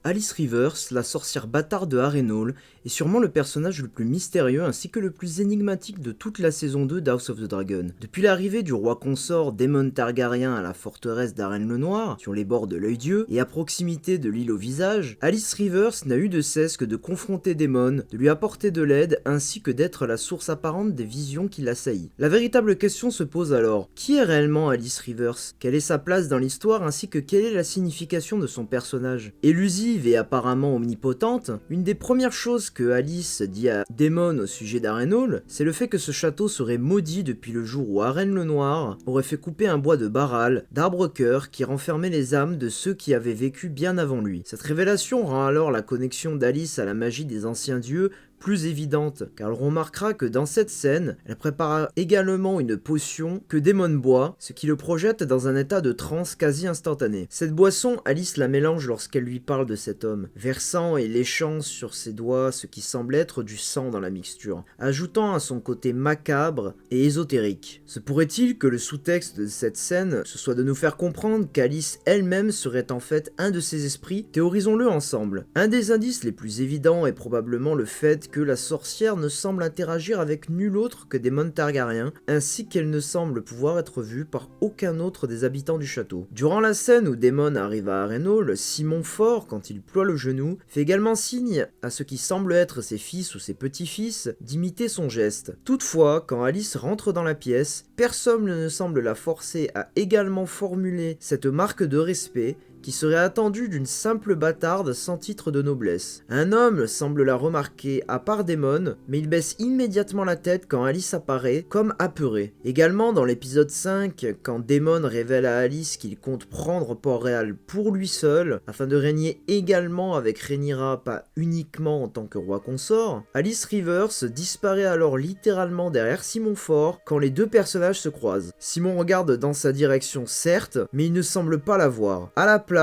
Alice Rivers, la sorcière bâtarde de Harrenhal, est sûrement le personnage le plus mystérieux ainsi que le plus énigmatique de toute la saison 2 d'House of the Dragon. Depuis l'arrivée du roi consort Daemon Targaryen à la forteresse d'Arène-le-Noir, sur les bords de l'Œil-Dieu et à proximité de l'île au visage, Alice Rivers n'a eu de cesse que de confronter Daemon, de lui apporter de l'aide ainsi que d'être la source apparente des visions qui l'assaillent. La véritable question se pose alors, qui est réellement Alice Rivers? Quelle est sa place dans l'histoire ainsi que quelle est la signification de son personnage? Élusive et apparemment omnipotente, une des premières choses que Alice dit à Daemon au sujet d'Harrenhal, c'est le fait que ce château serait maudit depuis le jour où Arène-le-Noir aurait fait couper un bois de Baral, d'arbre-cœur qui renfermait les âmes de ceux qui avaient vécu bien avant lui. Cette révélation rend alors la connexion d'Alice à la magie des anciens dieux plus évidente, car elle remarquera que dans cette scène, elle prépare également une potion que Daemon boit, ce qui le projette dans un état de transe quasi instantané. Cette boisson, Alice la mélange lorsqu'elle lui parle de cet homme, versant et léchant sur ses doigts ce qui semble être du sang dans la mixture, ajoutant à son côté macabre et ésotérique. Se pourrait-il que le sous-texte de cette scène, ce soit de nous faire comprendre qu'Alice elle-même serait en fait un de ces esprits? Théorisons-le ensemble. Un des indices les plus évidents est probablement le fait que la sorcière ne semble interagir avec nul autre que Daemon Targaryen, ainsi qu'elle ne semble pouvoir être vue par aucun autre des habitants du château. Durant la scène où Daemon arrive à Harrenhal, Simon Fort, quand il ploie le genou, fait également signe à ce qui semble être ses fils ou ses petits-fils d'imiter son geste. Toutefois, quand Alice rentre dans la pièce, personne ne semble la forcer à également formuler cette marque de respect qui serait attendue d'une simple bâtarde sans titre de noblesse. Un homme semble la remarquer à part Daemon, mais il baisse immédiatement la tête quand Alice apparaît, comme apeuré. Également dans l'épisode 5, quand Daemon révèle à Alice qu'il compte prendre Port-Réal pour lui seul, afin de régner également avec Rhaenyra, pas uniquement en tant que roi consort, Alice Rivers disparaît alors littéralement derrière Simon Fort quand les deux personnages se croisent. Simon regarde dans sa direction certes, mais il ne semble pas la voir. À la place,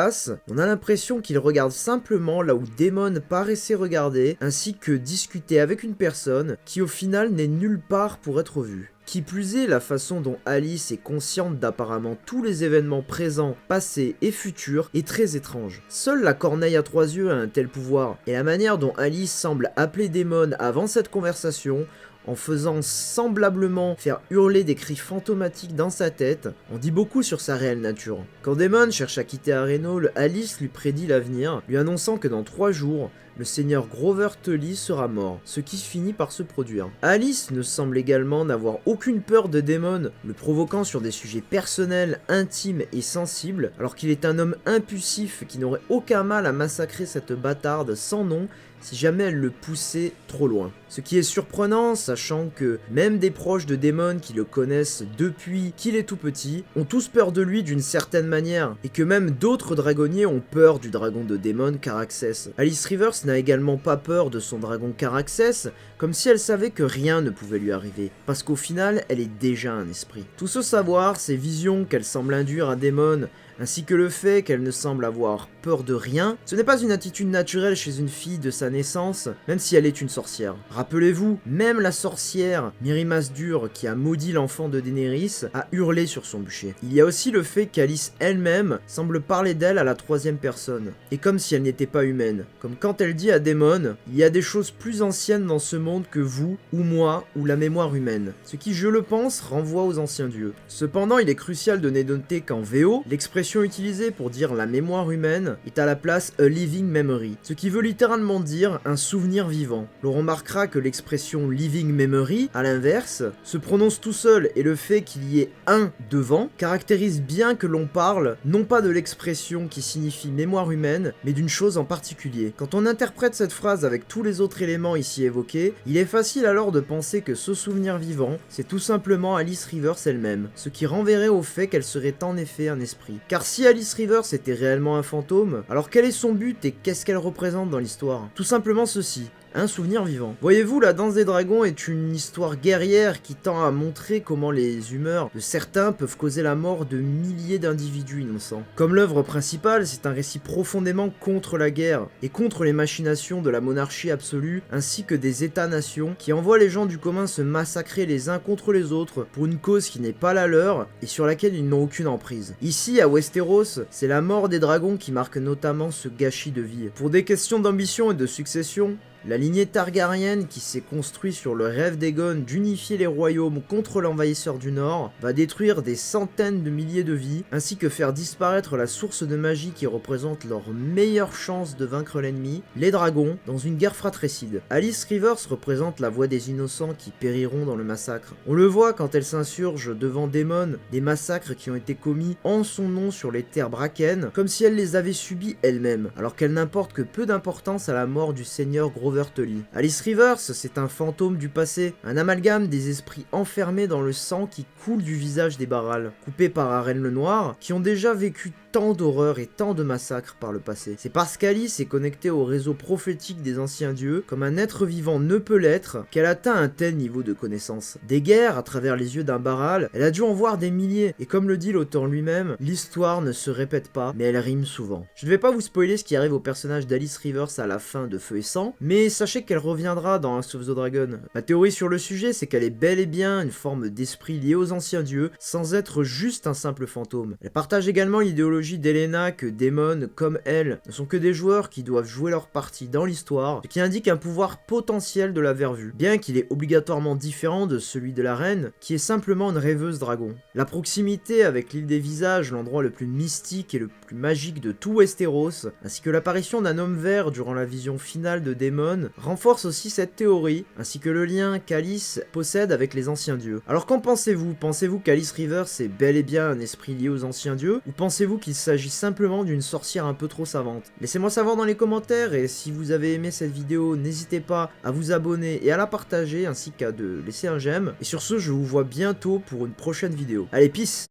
on a l'impression qu'il regarde simplement là où Daemon paraissait regarder, ainsi que discuter avec une personne qui au final n'est nulle part pour être vue. Qui plus est, la façon dont Alice est consciente d'apparemment tous les événements présents, passés et futurs est très étrange. Seule la corneille à trois yeux a un tel pouvoir, et la manière dont Alice semble appeler Daemon avant cette conversation, en faisant semblablement faire hurler des cris fantomatiques dans sa tête, en dit beaucoup sur sa réelle nature. Quand Daemon cherche à quitter Harrenhal, Alice lui prédit l'avenir, lui annonçant que dans 3 jours, le seigneur Grover Tully sera mort, ce qui finit par se produire. Alice ne semble également n'avoir aucune peur de Daemon, le provoquant sur des sujets personnels, intimes et sensibles, alors qu'il est un homme impulsif qui n'aurait aucun mal à massacrer cette bâtarde sans nom si jamais elle le poussait trop loin. Ce qui est surprenant, sachant que même des proches de Daemon qui le connaissent depuis qu'il est tout petit, ont tous peur de lui d'une certaine manière, et que même d'autres dragonniers ont peur du dragon de Daemon, Caraxès. Alice Rivers n'a également pas peur de son dragon Caraxès, comme si elle savait que rien ne pouvait lui arriver, parce qu'au final, elle est déjà un esprit. Tout ce savoir, ces visions qu'elle semble induire à Daemon, ainsi que le fait qu'elle ne semble avoir peur de rien, ce n'est pas une attitude naturelle chez une fille de sa naissance, même si elle est une sorcière. Rappelez-vous, même la sorcière Mirri Maz-Duur, qui a maudit l'enfant de Daenerys, a hurlé sur son bûcher. Il y a aussi le fait qu'Alice elle-même semble parler d'elle à la 3e personne, et comme si elle n'était pas humaine. Comme quand elle dit à Daemon, il y a des choses plus anciennes dans ce monde que vous, ou moi, ou la mémoire humaine. Ce qui, je le pense, renvoie aux anciens dieux. Cependant, il est crucial de noter qu'en VO, l'expression utilisée pour dire la mémoire humaine est à la place a living memory, ce qui veut littéralement dire un souvenir vivant. L'on remarquera que l'expression living memory, à l'inverse, se prononce tout seul et le fait qu'il y ait un devant caractérise bien que l'on parle non pas de l'expression qui signifie mémoire humaine, mais d'une chose en particulier. Quand on interprète cette phrase avec tous les autres éléments ici évoqués, il est facile alors de penser que ce souvenir vivant, c'est tout simplement Alice Rivers elle-même, ce qui renverrait au fait qu'elle serait en effet un esprit. Car si Alice Rivers était réellement un fantôme, alors quel est son but et qu'est-ce qu'elle représente dans l'histoire? Tout simplement ceci. un souvenir vivant. Voyez-vous, la danse des dragons est une histoire guerrière qui tend à montrer comment les humeurs de certains peuvent causer la mort de milliers d'individus innocents. Comme l'œuvre principale, c'est un récit profondément contre la guerre et contre les machinations de la monarchie absolue ainsi que des états-nations qui envoient les gens du commun se massacrer les uns contre les autres pour une cause qui n'est pas la leur et sur laquelle ils n'ont aucune emprise. Ici, à Westeros, c'est la mort des dragons qui marque notamment ce gâchis de vie. Pour des questions d'ambition et de succession, la lignée Targaryen, qui s'est construite sur le rêve d'Aegon d'unifier les royaumes contre l'envahisseur du Nord, va détruire des centaines de milliers de vies, ainsi que faire disparaître la source de magie qui représente leur meilleure chance de vaincre l'ennemi, les dragons, dans une guerre fratricide. Alice Rivers représente la voix des innocents qui périront dans le massacre. On le voit quand elle s'insurge devant Daemon, des massacres qui ont été commis en son nom sur les terres Bracken, comme si elle les avait subis elle-même, alors qu'elle n'importe que peu d'importance à la mort du seigneur Grover Tully. Alice Rivers, c'est un fantôme du passé, un amalgame des esprits enfermés dans le sang qui coule du visage des Barral, coupés par Arène le Noir, qui ont déjà vécu tant d'horreurs et tant de massacres par le passé. C'est parce qu'Alice est connectée au réseau prophétique des anciens dieux, comme un être vivant ne peut l'être, qu'elle atteint un tel niveau de connaissance. Des guerres, à travers les yeux d'un Barral, elle a dû en voir des milliers, et comme le dit l'auteur lui-même, l'histoire ne se répète pas, mais elle rime souvent. Je ne vais pas vous spoiler ce qui arrive au personnage d'Alice Rivers à la fin de Feu et Sang, mais sachez qu'elle reviendra dans House of the Dragon. Ma théorie sur le sujet, c'est qu'elle est bel et bien une forme d'esprit lié aux anciens dieux, sans être juste un simple fantôme. Elle partage également l'idéologie d'Elena que Daemon, comme elle, ne sont que des joueurs qui doivent jouer leur partie dans l'histoire, ce qui indique un pouvoir potentiel de la vervue, bien qu'il est obligatoirement différent de celui de la reine, qui est simplement une rêveuse dragon. La proximité avec l'île des visages, l'endroit le plus mystique et le plus magique de tout Westeros, ainsi que l'apparition d'un homme vert durant la vision finale de Daemon, renforce aussi cette théorie, ainsi que le lien qu'Alice possède avec les anciens dieux. Alors qu'en pensez-vous? Pensez-vous qu'Alice Rivers est bel et bien un esprit lié aux anciens dieux, ou pensez-vous qu'il s'agit simplement d'une sorcière un peu trop savante? Laissez-moi savoir dans les commentaires, et si vous avez aimé cette vidéo, n'hésitez pas à vous abonner et à la partager, ainsi qu'à de laisser un j'aime. Et sur ce, je vous vois bientôt pour une prochaine vidéo. Allez, peace!